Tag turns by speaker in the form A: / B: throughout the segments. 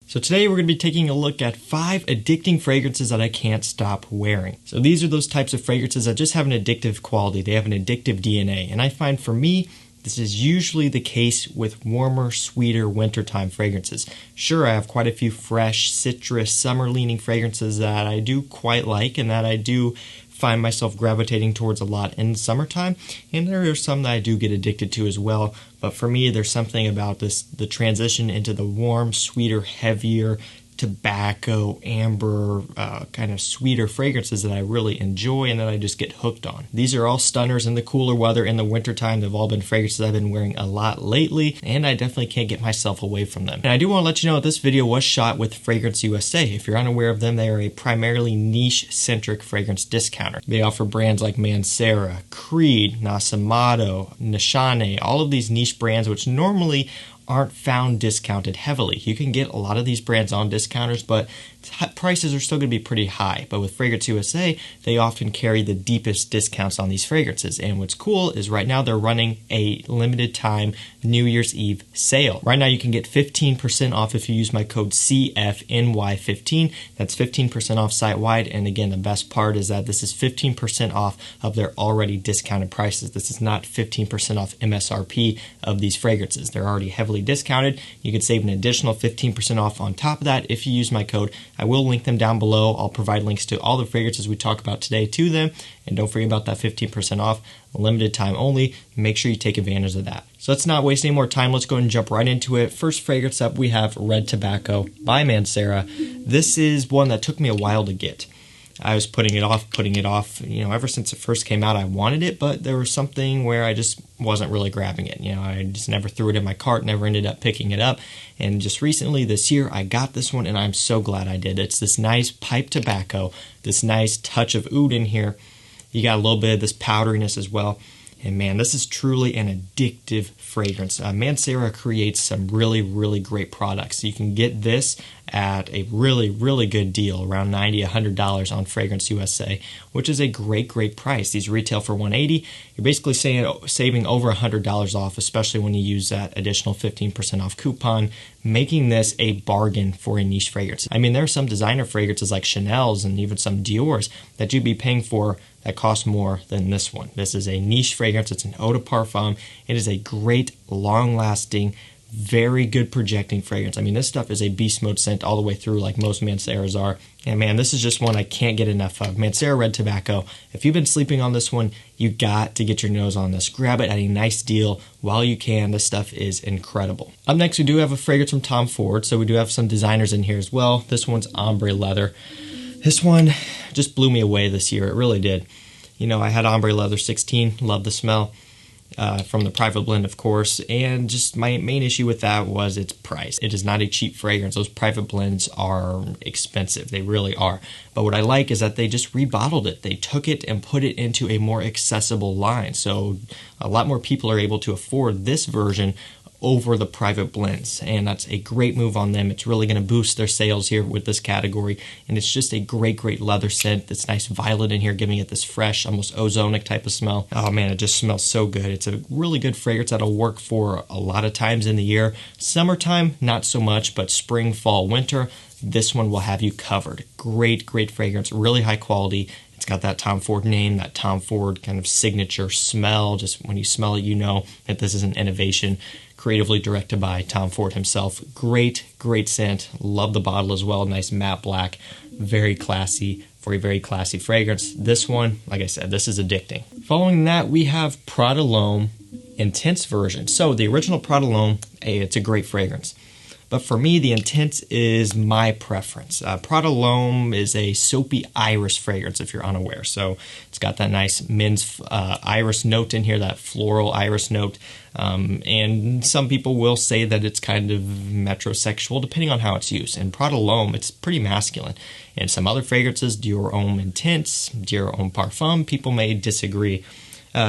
A: So today we're going to be taking a look at 5 addicting fragrances that I can't stop wearing. So these are those types of fragrances that just have an addictive quality. They have an addictive DNA. And I find for me, this is usually the case with warmer, sweeter wintertime fragrances. Sure, I have quite a few fresh, citrus, summer-leaning fragrances that I do quite like and that I do find myself gravitating towards a lot in the summertime, and there are some that I do get addicted to as well. But for me, there's something about the transition into the warm, sweeter, heavier, tobacco, amber, kind of sweeter fragrances that I really enjoy and that I just get hooked on. These are all stunners in the cooler weather in the wintertime. They've all been fragrances I've been wearing a lot lately, and I definitely can't get myself away from them. And I do want to let you know that this video was shot with FragranceUSA. If you're unaware of them, they are a primarily niche-centric fragrance discounter. They offer brands like Mancera, Creed, Nasamato, Nishane, all of these niche brands which normally aren't found discounted heavily. You can get a lot of these brands on discounters, but prices are still going to be pretty high. But with FragranceUSA, they often carry the deepest discounts on these fragrances. And what's cool is right now they're running a limited time New Year's Eve sale. Right now you can get 15% off if you use my code CFNY15. That's 15% off site-wide. And again, the best part is that this is 15% off of their already discounted prices. This is not 15% off MSRP of these fragrances. They're already heavily discounted. You can save an additional 15% off on top of that if you use my code. I will link them down below. I'll provide links to all the fragrances we talk about today to them. And don't forget about that 15% off, limited time only. Make sure you take advantage of that. So let's not waste any more time. Let's go ahead and jump right into it. First fragrance up, we have Red Tobacco by Mancera. This is one that took me a while to get. I was putting it off, ever since it first came out. I wanted it, but there was something where I just wasn't really grabbing it. I just never threw it in my cart, never ended up picking it up. And just recently this year, I got this one, and I'm so glad I did. It's this nice pipe tobacco, this nice touch of oud in here. You got a little bit of this powderiness as well. And man, this is truly an addictive fragrance. Mancera creates some really, really great products. You can get this at a really, really good deal, around $90, $100 on FragranceUSA, which is a great, great price. These retail for $180. You're basically saving over $100 off, especially when you use that additional 15% off coupon, making this a bargain for a niche fragrance. I mean, there are some designer fragrances like Chanel's and even some Dior's that you'd be paying for that costs more than this one. This is a niche fragrance. It's an eau de parfum. It is a great, long-lasting, very good projecting fragrance. I mean, this stuff is a beast mode scent all the way through, like most Manceras are. And man, this is just one I can't get enough of. Mancera Red Tobacco. If you've been sleeping on this one, you got to get your nose on this. Grab it at a nice deal while you can. This stuff is incredible. Up next, we do have a fragrance from Tom Ford. So we do have some designers in here as well. This one's Ombre Leather. This one just blew me away this year. It really did. I had Ombre Leather 16. Love the smell. From the private blend, of course, and just my main issue with that was its price. It is not a cheap fragrance. Those private blends are expensive. They really are. But what I like is that they just rebottled it. They took it and put it into a more accessible line. So a lot more people are able to afford this version over the private blends, and that's a great move on them. It's really going to boost their sales here with this category, and it's just a great, great leather scent. This nice violet in here, giving it this fresh, almost ozonic type of smell. Oh man, it just smells so good. It's a really good fragrance that'll work for a lot of times in the year. Summertime, not so much, but spring, fall, winter, this one will have you covered. Great, great fragrance, really high quality. It's got that Tom Ford name, that Tom Ford kind of signature smell. Just when you smell it, you know that this is an innovation creatively directed by Tom Ford himself. Great, great scent. Love the bottle as well. Nice matte black. Very classy for a very classy fragrance. This one, like I said, this is addicting. Following that, we have Prada Loam Intense version. So the original Prada Loam, it's a great fragrance. But for me, the Intense is my preference. Prada Loam is a soapy iris fragrance, if you're unaware. So it's got that nice men's iris note in here, that floral iris note. And some people will say that it's kind of metrosexual, depending on how it's used. And Prada Loam, it's pretty masculine. And some other fragrances, Dior Homme Intense, Dior Homme Parfum, people may disagree.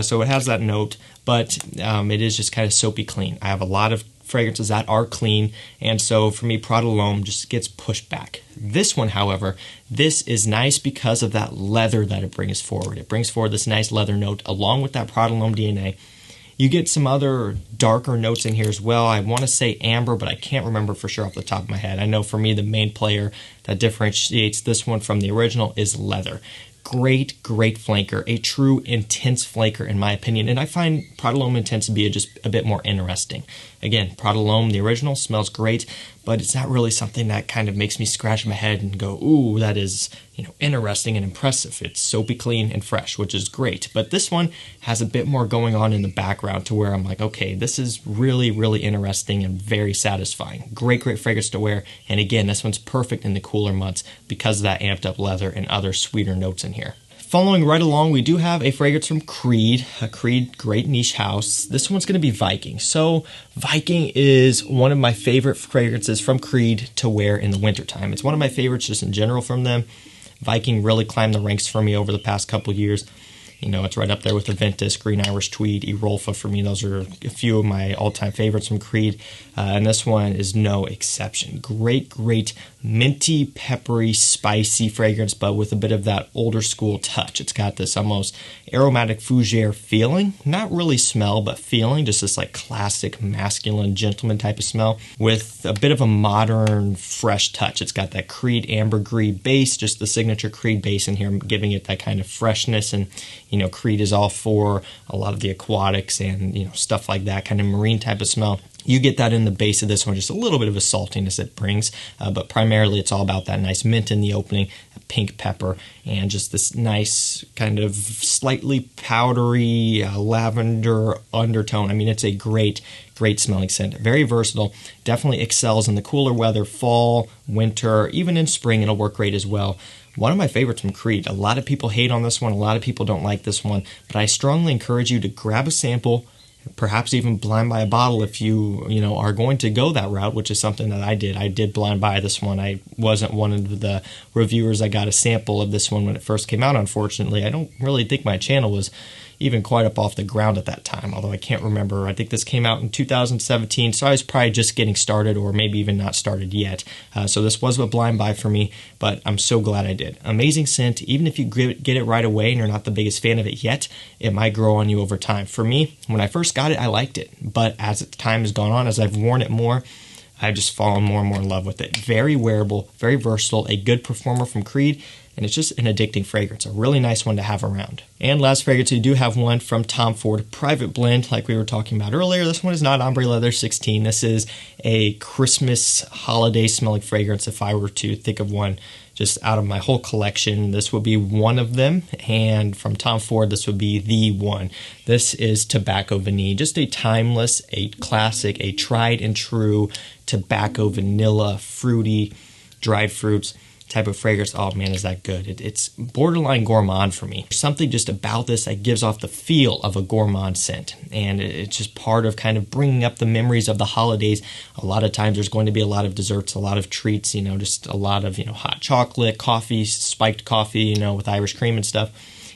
A: So it has that note, but it is just kind of soapy clean. I have a lot of fragrances that are clean, and so for me, Prada Loam just gets pushed back. This one, however, this is nice because of that leather that it brings forward. It brings forward this nice leather note along with that Prada Loam DNA. You get some other darker notes in here as well. I want to say amber, but I can't remember for sure off the top of my head. I know for me the main player that differentiates this one from the original is leather. Great flanker, a true intense flanker in my opinion, and I find Prada Loam Intense to be just a bit more interesting. Again, Prada Loam, the original, smells great, but it's not really something that kind of makes me scratch my head and go, ooh, that is, interesting and impressive. It's soapy clean and fresh, which is great, but this one has a bit more going on in the background to where I'm like, okay, this is really interesting and very satisfying. Great fragrance to wear, and again, this one's perfect in the cooler months because of that amped up leather and other sweeter notes in here. Following right along, we do have a fragrance from Creed, a Creed great niche house. This one's going to be Viking. So Viking is one of my favorite fragrances from Creed to wear in the wintertime. It's one of my favorites just in general from them. Viking really climbed the ranks for me over the past couple years. It's right up there with Aventus, Green Irish Tweed, Erolfa for me. Those are a few of my all-time favorites from Creed, and this one is no exception. Great minty, peppery, spicy fragrance, but with a bit of that older school touch. It's got this almost aromatic fougere feeling, not really smell, but feeling, just this like classic masculine gentleman type of smell with a bit of a modern, fresh touch. It's got that Creed ambergris base, just the signature Creed base in here, giving it that kind of freshness. And Creed is all for a lot of the aquatics and stuff like that, kind of marine type of smell. You get that in the base of this one, just a little bit of a saltiness it brings, but primarily it's all about that nice mint in the opening, pink pepper, and just this nice kind of slightly powdery lavender undertone. I mean, it's a great smelling scent. Very versatile. Definitely excels in the cooler weather, fall, winter, even in spring it'll work great as well. One of my favorites from Creed. A lot of people hate on this one. A lot of people don't like this one, but I strongly encourage you to grab a sample, perhaps even blind buy a bottle if you are going to go that route, which is something that I did. I did blind buy this one. I wasn't one of the reviewers. I got a sample of this one when it first came out, unfortunately. I don't really think my channel was even quite up off the ground at that time, although I can't remember. I think this came out in 2017, so I was probably just getting started or maybe even not started yet. So this was a blind buy for me, but I'm so glad I did. Amazing scent. Even if you get it right away and you're not the biggest fan of it yet, it might grow on you over time. For me, when I first got it, I liked it, but as time has gone on, as I've worn it more, I've just fallen more and more in love with it. Very wearable, very versatile, a good performer from Creed, and it's just an addicting fragrance, a really nice one to have around. And last fragrance, we do have one from Tom Ford, Private Blend, like we were talking about earlier. This one is not Ombre Leather 16. This is a Christmas holiday smelling fragrance. If I were to think of one just out of my whole collection, this would be one of them. And from Tom Ford, this would be the one. This is Tobacco Veneer, just a timeless, a classic, a tried and true tobacco, vanilla, fruity, dried fruits type of fragrance. Oh man, is that good. It's borderline gourmand for me. There's something just about this that gives off the feel of a gourmand scent, and it's just part of kind of bringing up the memories of the holidays. A lot of times there's going to be a lot of desserts, a lot of treats, just a lot of hot chocolate, coffee, spiked coffee, with Irish cream and stuff.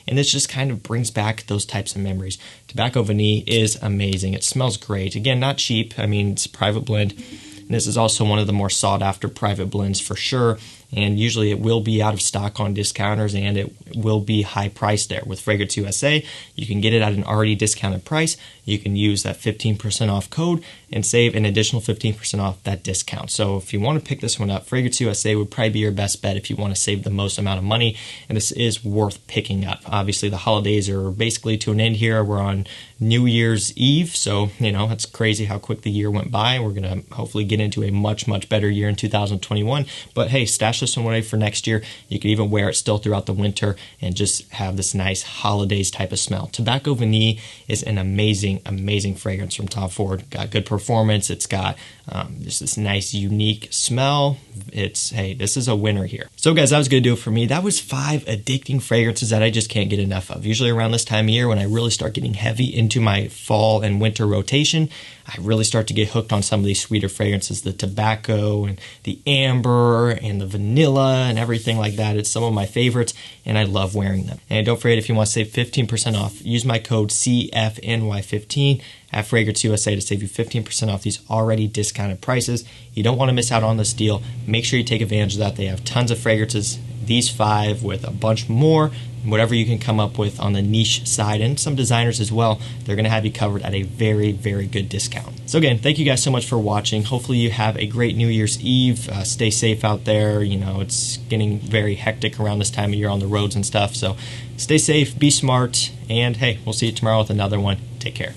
A: And this just kind of brings back those types of memories. Tobacco Veneer is amazing. It smells great. Again, not cheap. I mean, it's a private blend. And this is also one of the more sought after private blends for sure. And usually it will be out of stock on discounters, and it will be high priced there. With FragranceUSA, you can get it at an already discounted price. You can use that 15% off code and save an additional 15% off that discount. So if you want to pick this one up, FragranceUSA would probably be your best bet if you want to save the most amount of money, and this is worth picking up. Obviously, the holidays are basically to an end here. We're on New Year's Eve, so it's crazy how quick the year went by. We're going to hopefully get into a much better year in 2021, but hey, stash this one away for next year. You can even wear it still throughout the winter and just have this nice holidays type of smell. Tobacco Veneer is an amazing fragrance from Tom Ford. Got good performance. It's got just this nice unique smell. This is a winner here. So guys, that was going to do it for me. That was 5 addicting fragrances that I just can't get enough of. Usually around this time of year when I really start getting heavy into my fall and winter rotation, I really start to get hooked on some of these sweeter fragrances, the tobacco and the amber and the vanilla and everything like that. It's some of my favorites, and I love wearing them. And don't forget, if you want to save 15% off, use my code CFNY15 at FragranceUSA to save you 15% off these already discounted prices. You don't want to miss out on this deal. Make sure you take advantage of that. They have tons of fragrances, these 5 with a bunch more whatever you can come up with on the niche side, and some designers as well, they're going to have you covered at a very, very good discount. So again, thank you guys so much for watching. Hopefully you have a great New Year's Eve. Stay safe out there. You know, it's getting very hectic around this time of year on the roads and stuff. So stay safe, be smart, and hey, we'll see you tomorrow with another one. Take care.